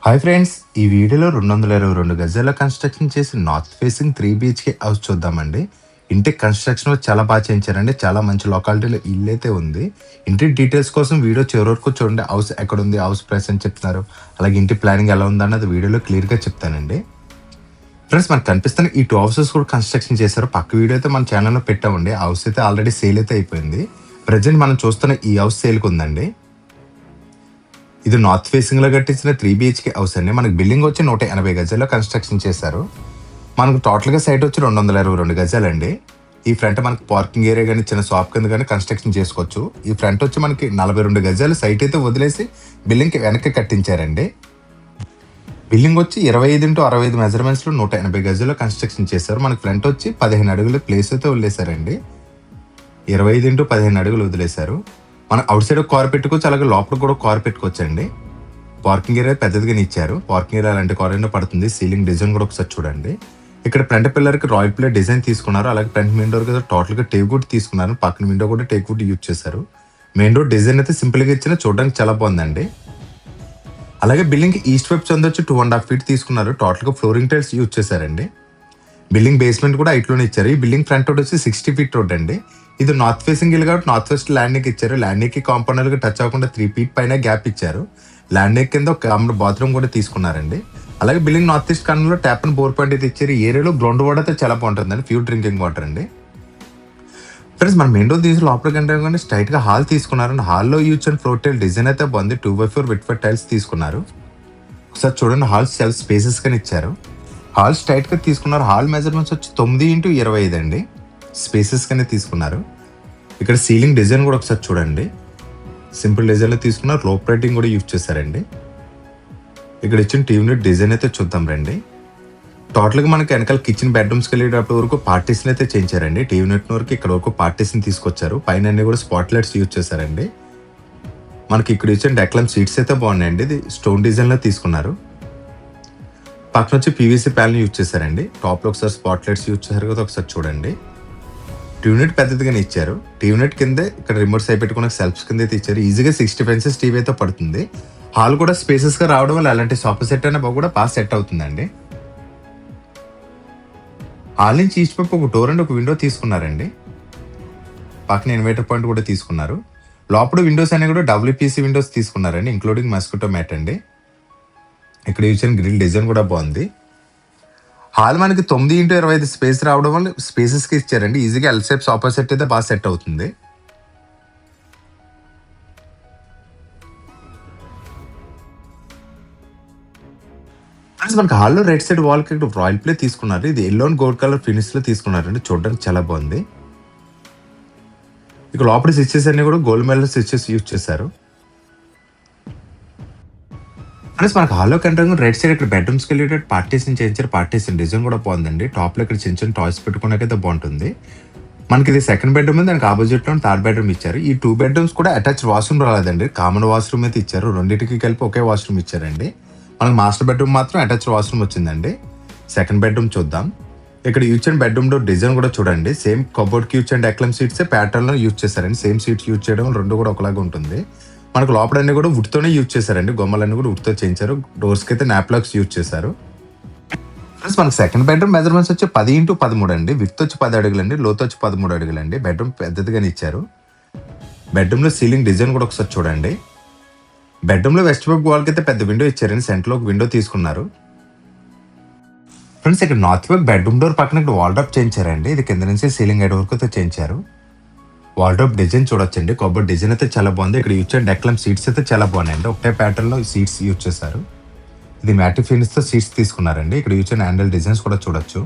Hi friends, ఈ వీడియోలో 222 గజాల కన్స్ట్రక్షన్ చేసి నార్త్ ఫేసింగ్ 3 BHK హౌస్ చూద్దామండి. ఇంటి కన్స్ట్రక్షన్ చాలా బాగా చేయించారండి. చాలా మంచి లొకాలిటీలో ఇల్లు అయితే ఉంది. ఇంటి డీటెయిల్స్ కోసం వీడియో చివరి వరకు చూడండి. హౌస్ ఎక్కడ ఉంది, హౌస్ ప్రైస్ అని చెప్తున్నారు, అలాగే ఇంటి ప్లానింగ్ ఎలా ఉందన్నది వీడియోలో క్లియర్గా చెప్తానండి. ఫ్రెండ్స్, మనకు కనిపిస్తున్న ఈ 2 హౌసెస్ కూడా కన్స్ట్రక్షన్ చేశారు. పక్క వీడియో అయితే మన ఛానల్లో పెట్టామండి. హౌస్ అయితే ఆల్రెడీ సేల్ అయితే అయిపోయింది. ప్రజెంట్ మనం చూస్తున్న ఈ హౌస్ సేల్కి ఉందండి. ఇది నార్త్ ఫేసింగ్ లో కట్టించిన 3 BHK హౌస్ అండి. మనకి బిల్డింగ్ వచ్చి 180 గజాల్లో కన్స్ట్రక్షన్ చేశారు. మనకు టోటల్ గా సైట్ వచ్చి 222 గజాలండి. ఈ ఫ్రంట్ మనకి పార్కింగ్ ఏరియా కానీ చిన్న షాప్ కింద కానీ కన్స్ట్రక్షన్ చేసుకోవచ్చు. ఈ ఫ్రంట్ వచ్చి మనకి 42 గజాలు సైట్ అయితే వదిలేసి బిల్డింగ్ కి వెనక్కి కట్టించారండి. బిల్డింగ్ వచ్చి 25x65 మెజర్మెంట్స్ లో 180 గజాల్లో కన్స్ట్రక్షన్ చేశారు. మనకి ఫ్రంట్ వచ్చి 15 అడుగుల ప్లేస్ అయితే వదిలేశారండి. 25x15 అడుగులు వదిలేశారు. మనం అవుట్ సైడ్ కార్ పెట్టుకోవచ్చు, అలాగే లోపల కూడా కార్ పెట్టుకోవచ్చు అండి. పార్కింగ్ ఏరియా పెద్దదిగానే ఇచ్చారు. పార్కింగ్ ఏరియా అలాంటి కార్ అయినా పడుతుంది. సీలింగ్ డిజైన్ కూడా ఒకసారి చూడండి. ఇక్కడ ఫ్రంట్ పిల్లర్ కి రాయల్ ప్లే డిజైన్ తీసుకున్నారు. అలాగే ఫ్రంట్ మెయిన్ డోర్ కదా టోటల్ గా టేక్ వుడ్ తీసుకున్నారు. పక్కన విండో కూడా టేక్ వుడ్ యూజ్ చేశారు. మెయిన్ డోర్ డిజైన్ అయితే సింపుల్ గా ఇచ్చిన చూడడానికి చాలా బాగుందండి. అలాగే బిల్డింగ్ ఈస్ట్ వైపు చెందొచ్చి 2.5 feet తీసుకున్నారు. టోటల్ గా ఫ్లోరింగ్ టైల్స్ యూజ్ చేశారండి. బిల్డింగ్ బేస్మెంట్ కూడా ఇట్లోనే ఇచ్చారు. ఈ బిల్డింగ్ ఫ్రంట్ రోడ్ వచ్చి 60 feet రోడ్ అండి. ఇది నార్త్ ఫేసింగ్ ఇల్లు కాబట్టి నార్త్ వెస్ట్ ల్యాండ్ ఇచ్చారు. ల్యాండ్ కి కాంపౌండర్ గా టచ్ అవ్వకుండా 3 feet పైన గ్యాప్ ఇచ్చారు. ల్యాండ్ కింద ఒక కామన్ బాత్రూమ్ కూడా తీసుకున్నారండి. అలాగే బిల్డింగ్ నార్త్ ఈస్ట్ కార్నర్ లో ట్యాప్ అండ్ బోర్ పాయింట్ అయితే ఇచ్చారు. ఈ ఏరియాలో గ్రౌండ్ వాటర్ అయితే చాలా బాగుంటుందండి. ప్యూర్ డ్రింకింగ్ వాటర్ అండి. ఫ్రెండ్స్, మన మెయిన్ డోర్ తీసి లోపలికి అంటే స్ట్రైట్ గా హాల్ తీసుకున్నారు. హాల్లో యూజ్ అండ్ ఫ్లోర్ టైల్ డిజైన్ అయితే బాగుంది. 2x4 విట్ టైల్స్ తీసుకున్నారు. ఒకసారి చూడండి, హాల్ సెల్ఫ్ స్పేసెస్ గా ఇచ్చారు. హాల్ స్ట్రైట్ గా తీసుకున్నారు. హాల్ మెజర్మెంట్స్ వచ్చి 9x25 అండి. స్పేసెస్ గానే తీసుకున్నారు. ఇక్కడ సీలింగ్ డిజైన్ కూడా ఒకసారి చూడండి. సింపుల్ డిజైన్ లో తీసుకున్నారు. రోప్ రైటింగ్ కూడా యూజ్ చేశారండి. ఇక్కడ ఇచ్చిన టీవీ యూనిట్ డిజైన్ అయితే చూద్దాం రండి. టోటల్ గా మనకి వెనకాల కిచెన్ బెడ్రూమ్స్ కి వెళ్ళేటప్పుడు వరకు పార్టీషన్ అయితే చేయించారండి. టీవీ యూనిట్ వరకు ఇక్కడ వరకు పార్టీషన్ తీసుకొచ్చారు. పైన అన్ని కూడా స్పాట్ లైట్స్ యూజ్ చేశారండి. మనకి ఇక్కడ ఇచ్చిన డెక్లమ్ సీట్స్ అయితే బాగున్నాయండి. ఇది స్టోన్ డిజైన్ లో తీసుకున్నారు. పక్కన వచ్చి పీవీసీ ప్యానల్ యూజ్ చేశారండి. టాప్ లో ఒకసారి స్పాట్ లైట్స్ యూజ్ చేశారు కదా, ఒకసారి చూడండి. యూనిట్ పెద్దదిగానే ఇచ్చారు. యూనిట్ కింద ఇక్కడ రిమోట్స్ అయి పెట్టుకున్న సెల్ఫ్స్ కింద అయితే ఇచ్చారు. ఈజీగా 60 inches టీవీ అయితే పడుతుంది. హాల్ కూడా స్పేసెస్ గా రావడం వల్ల అలాంటి సోఫా సెట్ అయినా కూడా బాగా సెట్ అవుతుందండి. హాల్ నుంచి ఈస్ట్ వైపు ఒక డోర్ అండ్ ఒక విండో తీసుకున్నారండి. పక్కన ఇన్వర్టర్ పాయింట్ కూడా తీసుకున్నారు. లోపల విండోస్ అన్ని కూడా WPC విండోస్ తీసుకున్నారండి, ఇంక్లూడింగ్ మస్కిటో మ్యాట్ అండి. ఇక్కడ ఇచ్చిన గ్రిల్ డిజైన్ కూడా బాగుంది. హాల్ మనకి 9x25 స్పేస్ రావడం వల్ల స్పేసెస్ కి ఇచ్చారండి. ఈజీగా ఎల్ షేప్ సోఫా సెట్ అయితే బాగా సెట్ అవుతుంది. మనకి హాల్లో రైట్ సైడ్ వాల్ కి రాయల్ ప్లే తీసుకున్నారు. ఇది yellow and gold colour finish లో తీసుకున్నారండి. చూడడానికి చాలా బాగుంది. ఇక లోపల స్విచ్చెస్ అన్ని కూడా గోల్డ్ మెడల్ స్విచ్చెస్ యూజ్ చేశారు. ఫ్రెండ్స్, మనకి హాల్లో కంటే రైట్ సైడ్ ఇక్కడ బెడ్రూమ్స్ కి వెళ్ళేటట్టు పార్టీషన్ చేయించారు. పార్టీషన్ డిజైన్ కూడా బాగుందండి. టాప్ లో ఇక్కడ చిన్న చిన్న టాయ్స్ పెట్టుకున్నాకైతే బాగుంటుంది. మనకి ఇది సెకండ్ బెడ్రూమ్ ఉంది. దానికి ఆపోజిట్ లో థర్డ్ బెడ్రూమ్ ఇచ్చారు. ఈ 2 bedrooms కూడా అటాచ్ వాష్రూమ్ రాలేదండి. కామన్ వాష్రూమ్ అయితే ఇచ్చారు. రెండింటికి కలిపి ఒకే వాష్రూమ్ ఇచ్చారండి. మనకి మాస్టర్ బెడ్రూమ్ మాత్రం అటాచ్ వాష్రూమ్ వచ్చిందండి. సెకండ్ బెడ్రూమ్ చూద్దాం. ఇక్కడ use and bedroom door design కూడా చూడండి. సేమ్ కబోర్డ్ కి యూజ్ అండ్ డెక్లమ్ సీట్స్ ప్యాటర్న్ లో యూజ్ చేశారండి. సేమ్ సీట్స్ యూజ్ చేయడం రెండు కూడా ఒకలాగా ఉంటుంది. మనకు లోపలన్నీ కూడా వుడ్ తోనే యూజ్ చేశారండి. గొమ్మలన్నీ కూడా వుడ్ తో చేయించారు. డోర్స్ కి అయితే నాప్లాక్స్ యూజ్ చేశారు. ఫ్రెండ్స్, మనకి సెకండ్ బెడ్రూమ్ మెజర్మెంట్స్ వచ్చి 10x13 అండి. విడ్త్ వచ్చి 10 అడుగులు అండి. లోత్ వచ్చి 13 అడుగులు అండి. బెడ్రూమ్ పెద్దదిగానే ఇచ్చారు. బెడ్రూమ్ లో సీలింగ్ డిజైన్ కూడా ఒకసారి చూడండి. బెడ్రూమ్ లో వెస్ట్ వైపు వాల్ కి అయితే పెద్ద విండో ఇచ్చారండి. సెంటర్ లో ఒక విండో తీసుకున్నారు. ఫ్రెండ్స్, ఇక్కడ నార్త్ వైపు బెడ్రూమ్ డోర్ పక్కన ఇక్కడ వాల్ డ్రాప్ చేయించారండి. ఇది కింద నుంచి సీలింగ్ హైట్ వరకు అయితే చేయించారు. వాల్డ్రోబ్ డిజైన్ చూడొచ్చండి. కబోర్డ్ డిజైన్ అయితే చాలా బాగుంది. ఇక్కడ యూజ్ చేసిన డెక్లమ్ సీట్స్ అయితే చాలా బాగున్నాయండి. ఒకటే ప్యాటర్న్ లో సీట్స్ యూజ్ చేశారు. ఇది మ్యాటిక్ ఫినిష్ తో సీట్స్ తీసుకున్నారండి. ఇక్కడ యూజ్ చేసిన హ్యాండిల్ డిజైన్స్ కూడా చూడొచ్చు.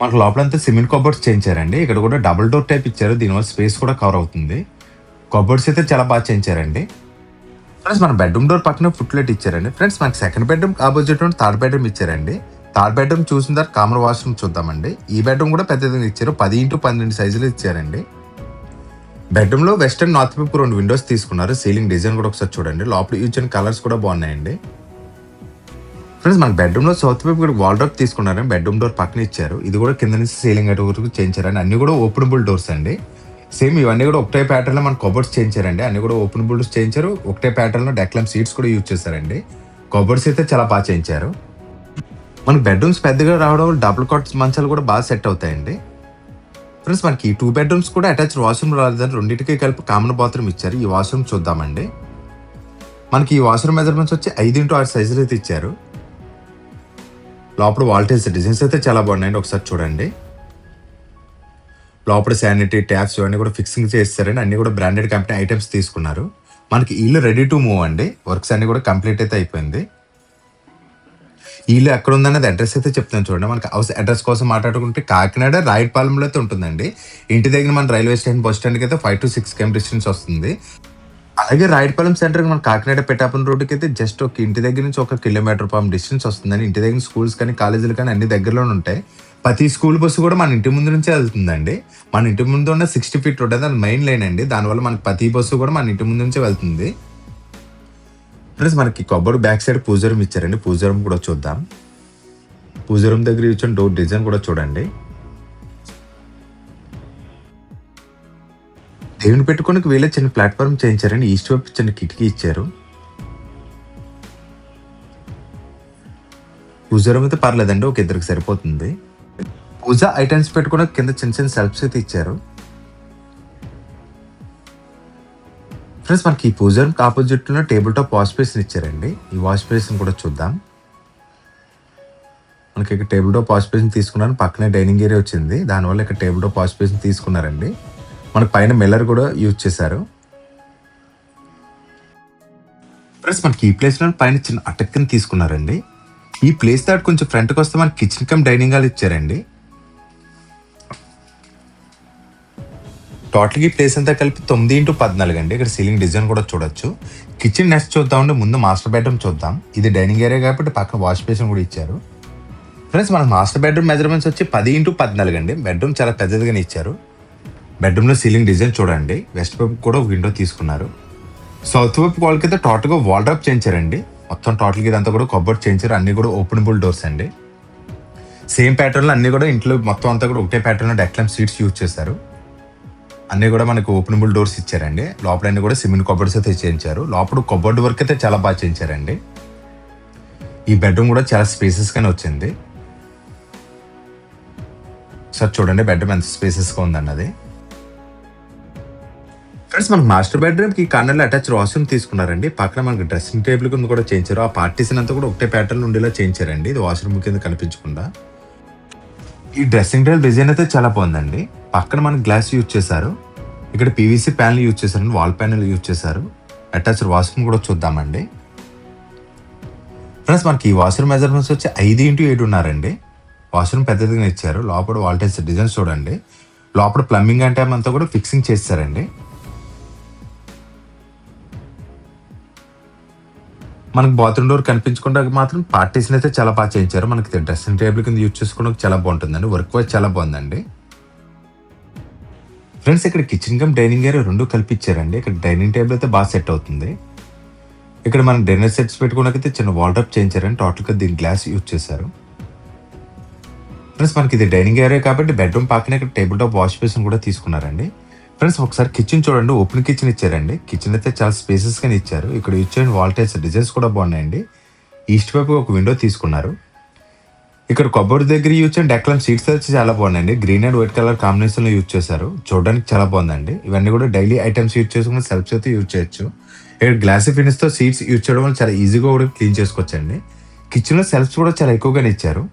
మనకు లోపలంతా సిమెంట్ కబోర్డ్స్ చేయించారండి. ఇక్కడ కూడా డబుల్ డోర్ టైప్ ఇచ్చారు. దీనివల్ల స్పేస్ కూడా కవర్ అవుతుంది. కబోర్డ్స్ అయితే చాలా బాగా చేయించారండి. ఫ్రెండ్స్, మన బెడ్రూమ్ డోర్ పక్కన ఫుట్ లైట్ ఇచ్చారండి. ఫ్రెండ్స్, మనకి second bedroom opposite third bedroom ఇచ్చారండి. థర్డ్ బెడ్రూమ్ చూసిన తర్వాత కామన్ వాష్రూమ్ చూద్దామండి. ఈ బెడ్రూమ్ కూడా పెద్దదిగా ఇచ్చారు. 10x12 సైజులో ఇచ్చారండి. బెడ్రూమ్ లో వెస్టర్న్ నార్త్ వైపు 2 విండోస్ తీసుకున్నారు. సీలింగ్ డిజైన్ కూడా ఒకసారి చూడండి. లోపల యూజ్ అండ్ కలర్స్ కూడా బాగున్నాయండి. ఫ్రెండ్స్, మన బెడ్రూమ్ లో సౌత్ వైపు కూడా వాల్ డ్రాప్ తీసుకున్నారని బెడ్రూమ్ డోర్ పక్కన ఇచ్చారు. ఇది కూడా కింద నుంచి సీలింగ్ హైట్ వరకు చేయించారండి. అన్ని కూడా ఓపెనబుల్ డోర్స్ అండి. సేమ్ ఇవన్నీ కూడా ఒకటే ప్యాటర్న్ లో మన కబోర్డ్స్ చేయించారండి. అన్ని కూడా ఓపెనబుల్ డోర్స్ చేయించారు. ఒకటే ప్యాటర్న్ లో డెక్లమ్ సీట్స్ కూడా యూజ్ చేశారండి. కబోర్డ్స్ అయితే చాలా బాగా చేయించారు. మనకి బెడ్రూమ్స్ పెద్దగా రావడం వల్ల డబుల్ కాట్ మంచాలు కూడా బాగా సెట్ అవుతాయండి. ఫ్రెండ్స్ మనకి 2 బెడ్రూమ్స్ కూడా అటాచ్డ్ వాష్రూమ్ రాలేదని రెండింటికి కలిపి కామన్ బాత్రూమ్ ఇచ్చారు. ఈ వాష్రూమ్ చూద్దామండి. మనకి ఈ వాష్రూమ్ మెజర్మెంట్స్ వచ్చి 5x6 సైజులు అయితే ఇచ్చారు. లోపల వాల్టేజ్ డిజైన్స్ అయితే చాలా బాగున్నాయండి, ఒకసారి చూడండి. లోపల శానిటరీ ట్యాప్స్ ఇవన్నీ కూడా ఫిక్సింగ్ చేస్తారండి. అన్ని కూడా బ్రాండెడ్ కంపెనీ ఐటమ్స్ తీసుకున్నారు. మనకి ఇల్లు రెడీ టు మూవ్ అండి. వర్క్స్ అన్ని కూడా కంప్లీట్ అయితే అయిపోయింది. ఈ ఇల్లు ఎక్కడ ఉందనేది అడ్రస్ అయితే చెప్తాను చూడండి. మనకి హౌస్ అడ్రస్ కోసం మాట్లాడుకుంటే కాకినాడ రాయటపాలెంలో అయితే ఉంటుందండి. ఇంటి దగ్గర మన రైల్వే స్టేషన్ బస్ స్టాండ్కి అయితే 5 to 6 km డిస్టెన్స్ వస్తుంది. అలాగే రాయటపాలెం సెంటర్కి మన కాకినాడ పెట్టాపురం రోడ్డుకి అయితే జస్ట్ ఒక ఇంటి దగ్గర నుంచి 1 కిలోమీటర్ పాపం డిస్టెన్స్ వస్తుందండి. ఇంటి దగ్గర స్కూల్స్ కానీ కాలేజీలు కానీ అన్ని దగ్గరలోనే ఉంటాయి. ప్రతి స్కూల్ బస్సు కూడా మన ఇంటి ముందు నుంచే వెళ్తుందండి. మన ఇంటి ముందు ఉన్న 60 feet రోడ్ అది మెయిన్ లైన్ అండి. దానివల్ల మనకి ప్రతి బస్సు కూడా మన ఇంటి ముందు నుంచే వెళ్తుంది. ప్లస్ మనకి కబోర్డ్ బ్యాక్ సైడ్ పూజ రూమ్ ఇచ్చారండి. పూజ రూమ్ కూడా చూద్దాం. పూజ రూమ్ దగ్గర ఇచ్చిన డోర్ డిజైన్ కూడా చూడండి. దేవుని పెట్టుకోనికి వీళ్ళే చిన్న ప్లాట్ఫామ్ చేయించారండి. ఈస్ట్ వైపు చిన్న కిటికీ ఇచ్చారు. పూజ రూమ్ అయితే పర్లేదండి, ఒక ఇద్దరికి సరిపోతుంది. పూజ ఐటమ్స్ పెట్టుకోవడానికి కింద చిన్న చిన్న సెల్ఫ్స్ అయితే ఇచ్చారు. ఫ్రెండ్స్ మనకి ఈ పూజ రూమ్ ఆపోజిట్ లో టేబుల్ టాప్ వాష్ బేసిన్ ఇచ్చారండి. ఈ వాష్ బేసిన్ కూడా చూద్దాం. మనకి ఇక్కడ టేబుల్ టాప్ వాష్ బేసిన్ తీసుకున్నాను. పక్కనే డైనింగ్ ఏరియా వచ్చింది, దానివల్ల ఇక్కడ టేబుల్ టాప్ వాష్ బేసిన్ తీసుకున్నారండి. మనకి పైన మిల్లర్ కూడా యూజ్ చేశారు. ఫ్రెండ్స్ మనకి ఈ ప్లేస్ లో పైన చిన్న అటక్కని తీసుకున్నారండి. ఈ ప్లేస్ దాటి కొంచెం ఫ్రంట్కి వస్తే మనకి కిచెన్ కమ్ డైనింగ్ హాల్ ఇచ్చారండి. టోటల్ ఈ ప్లేస్ అంతా కలిపి 9x14 అండి. ఇక్కడ సీలింగ్ డిజైన్ కూడా చూడొచ్చు. కిచెన్ నెక్స్ట్ చూద్దామంటే ముందు మాస్టర్ బెడ్రూమ్ చూద్దాం. ఇది డైనింగ్ ఏరియా కాబట్టి పక్కన వాష్ బేసిన్ కూడా ఇచ్చారు. ఫ్రెండ్స్ మన మాస్టర్ బెడ్రూమ్ మెజర్మెంట్స్ వచ్చి 10x14 అండి. బెడ్రూమ్ చాలా పెద్దదిగానే ఇచ్చారు. బెడ్రూమ్లో సీలింగ్ డిజైన్ చూడండి. వెస్ట్ వైపు కూడా విండో తీసుకున్నారు. సౌత్ వైపు వాళ్ళకి అయితే టోటల్గా వాల్ డ్రాప్ చేయించారండి. మొత్తం టోటల్గా ఇదంతా కూడా కబోర్డ్ చేయించారు. అన్ని కూడా ఓపెనబుల్ డోర్స్ అండి. సేమ్ ప్యాటర్న్లో అన్ని కూడా ఇంట్లో మొత్తం అంతా కూడా ఒకటే ప్యాటర్న్లో డెక్లమ్ సీట్స్ యూజ్ చేశారు. అన్నీ కూడా మనకు ఓపెనబుల్ డోర్స్ ఇచ్చారండి. లోపల అన్ని కూడా సిమెంట్ కబోర్డ్స్ అయితే చేయించారు. లోపల కబోర్డ్ వర్క్ అయితే చాలా బాగా చేయించారండి. ఈ బెడ్రూమ్ కూడా చాలా స్పేసెస్గానే వచ్చింది. సార్ చూడండి బెడ్రూమ్ ఎంత స్పేసెస్గా ఉందన్నది. ఫ్రెండ్స్ మనకు మాస్టర్ బెడ్రూమ్కి ఈ కార్నర్లో అటాచ్ వాష్రూమ్ తీసుకున్నారండి. పక్కన మనకి డ్రెస్సింగ్ టేబుల్ కింద కూడా చేయించారు. ఆ పార్టీషన్ అంతా కూడా ఒకటే ప్యాటర్న్ ఉండేలా చేయించారండి. ఇది వాష్రూమ్ కింద కనిపించకుండా. ఈ డ్రెస్సింగ్ టేబుల్ డిజైన్ అయితే చాలా బాగుందండి. పక్కన మనకి గ్లాస్ యూజ్ చేశారు. ఇక్కడ పీవీసీ ప్యానల్ యూజ్ చేశారండి. వాల్ ప్యానల్ యూజ్ చేశారు. అటాచ్డ్ వాష్రూమ్ కూడా చూద్దామండి. ఫ్రెండ్స్ మనకి ఈ వాష్రూమ్ మెజర్మెంట్స్ వచ్చి 5x7 ఉన్నారండి. వాష్రూమ్ పెద్దదిగా ఇచ్చారు. లోపల వాల్టేజ్ డిజైన్స్ చూడండి. లోపల ప్లంబింగ్ అంటే అంతా కూడా ఫిక్సింగ్ చేస్తారండి. మనకి బాత్రూమ్ డోర్ కనిపించకుండా మాత్రం పార్టీషన్ అయితే చాలా బాగా చేయించారు. మనకి డ్రెస్సింగ్ టేబుల్ కింద యూజ్ చేసుకోవడానికి చాలా బాగుంటుందండి. వర్క్ వైజ్ చాలా బాగుందండి. ఫ్రెండ్స్ ఇక్కడ కిచెన్ కమ్ డైనింగ్ ఏరియా రెండు కల్పించారండి. ఇక్కడ డైనింగ్ టేబుల్ అయితే బాగా సెట్ అవుతుంది. ఇక్కడ మనం డిన్నర్ సెట్స్ పెట్టుకోవడానికి చిన్న వాల్ డ్రాప్ చేయించారండి. టోటల్గా దీని గ్లాస్ యూజ్ చేశారు. ఫ్రెండ్స్ మనకి ఇది డైనింగ్ ఏరియా కాబట్టి బెడ్రూమ్ పక్కన ఇక్కడ టేబుల్ టాప్ వాష్ బేసిన్ కూడా తీసుకున్నారండి. ఫ్రెండ్స్ ఒకసారి కిచెన్ చూడండి. ఓపెన్ కిచెన్ ఇచ్చారండి. కిచెన్ అయితే చాలా స్పేసెస్గానే ఇచ్చారు. ఇక్కడ ఇచ్చిన వాల్టేజ్ డిజైన్స్ కూడా బాగున్నాయండి. ఈస్ట్ వైపు ఒక విండో తీసుకున్నారు. ఇక్కడ కబోర్డ్ దగ్గర యూజ్ చేసిన డెక్లమ్ సీట్స్ వచ్చి చాలా బాగున్నాయండి. గ్రీన్ అండ్ వైట్ కలర్ కాంబినేషన్లో యూజ్ చేశారు. చూడడానికి చాలా బాగుందండి. ఇవన్నీ కూడా డైలీ ఐటమ్స్ యూజ్ చేసుకుని సెల్ఫ్స్ అయితే యూజ్ చేయొచ్చు. ఇక్కడ గ్లాసీ ఫినిష్తో సీట్స్ యూజ్ చేయడం వల్ల చాలా ఈజీగా కూడా క్లీన్ చేసుకోవచ్చండి. కిచెన్లో సెల్ఫ్స్ కూడా చాలా ఎక్కువగానే ఇచ్చారు.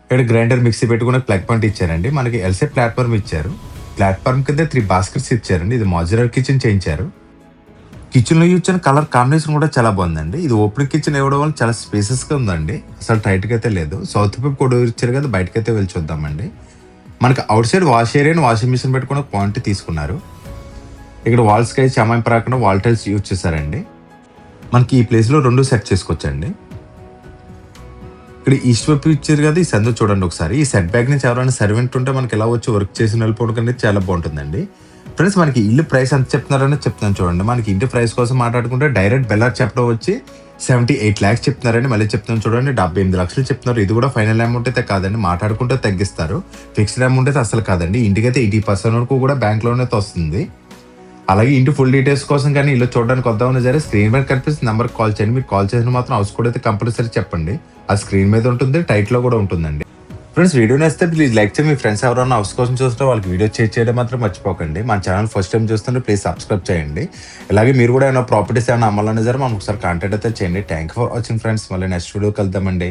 ఇక్కడ గ్రైండర్ మిక్సీ పెట్టుకునే ప్లగ్ పాయింట్ ఇచ్చారండి. మనకి ఎల్సే ప్లాట్ఫామ్ ఇచ్చారు. ప్లాట్ఫామ్ కింద 3 బాస్కెట్స్ ఇచ్చారండి. ఇది మాడ్యులర్ కిచెన్ చేయించారు. కిచెన్లో యూజ్ చేసిన కలర్ కాంబినేషన్ కూడా చాలా బాగుందండి. ఇది ఓపెన్ కిచెన్ ఇవ్వడం వల్ల చాలా స్పేసెస్గా ఉందండి. అసలు టైట్గా అయితే లేదు. సౌత్ వైపు కూడా ఇచ్చారు కదా, బయటకైతే వెళ్ళి చూద్దామండి. మనకి అవుట్ సైడ్ వాష్ ఏరియాని వాషింగ్ మిషన్ పెట్టుకుని పాయింట్ తీసుకున్నారు. ఇక్కడ వాల్స్కి అయితే చమాయింపు రాకుండా వాల్ టైల్స్ యూజ్ చేశారండి. మనకి ఈ ప్లేస్లో 2 సెట్ చేసుకోవచ్చండి. ఇక్కడ ఈస్ట్ వైపు ఇచ్చారు కదా, ఈ సందు చూడండి ఒకసారి. ఈ సెట్ బ్యాక్ నుంచి ఎవరైనా సర్వెంట్ ఉంటే మనకి ఎలా వచ్చి వర్క్ చేసి వెళ్ళిపోవడం అనేది చాలా బాగుంటుందండి. ఫ్రెండ్స్ మనకి ఇల్లు ప్రైస్ ఎంత చెప్తున్నారని చెప్తున్నాను చూడండి. మనకి ఇంటి ప్రైస్ కోసం మాట్లాడుకుంటే డైరెక్ట్ బెల్లర్ చెప్పడం వచ్చి 78 lakhs చెప్తున్నారండి. మళ్ళీ చెప్తున్నాను చూడండి, 78 లక్షలు చెప్తున్నారు. ఇది కూడా ఫైనల్ అమౌంట్ అయితే కాదండి, మాట్లాడుకుంటే తగ్గిస్తారు. ఫిక్స్డ్ అమౌంట్ అయితే అసలు కాదండి. ఇంటికైతే 80% వరకు కూడా బ్యాంక్ లోన్ అయితే వస్తుంది. అలాగే ఇంటి ఫుల్ డీటెయిల్స్ కోసం కానీ ఇల్లు చూడడానికి వద్దామని సరే స్క్రీన్ మీద కనిపిస్తుంది నెంబర్కి కాల్ చేయండి. మీరు కాల్ చేసిన మాత్రం హౌస్ కోడ్ అయితే కంపల్సరీ చెప్పండి. ఆ స్క్రీన్ మీద ఉంటుంది, టైట్లో కూడా ఉంటుందండి. ఫ్రెండ్స్ వీడియో నచ్చితే ప్లీజ్ లైక్ చేయండి. మీ ఫ్రెండ్స్ ఎవరైనా హౌస్ కోసం చూస్తే వాళ్ళకి వీడియో చేయడం మాత్రం మర్చిపోకండి. మన ఛానల్ ఫస్ట్ టైం చూస్తుంటే ప్లీజ్ సబ్స్క్రైబ్ చేయండి. అలాగే మీరు కూడా ఏమైనా ప్రాపర్టీస్ ఏమైనా అమ్మాలన్నా సరే మనకు ఒకసారి కాంటాక్ట్ అయితే చేయండి. Thank you for watching friends. మళ్ళీ నెక్స్ట్ వీడియో కలుద్దామండి.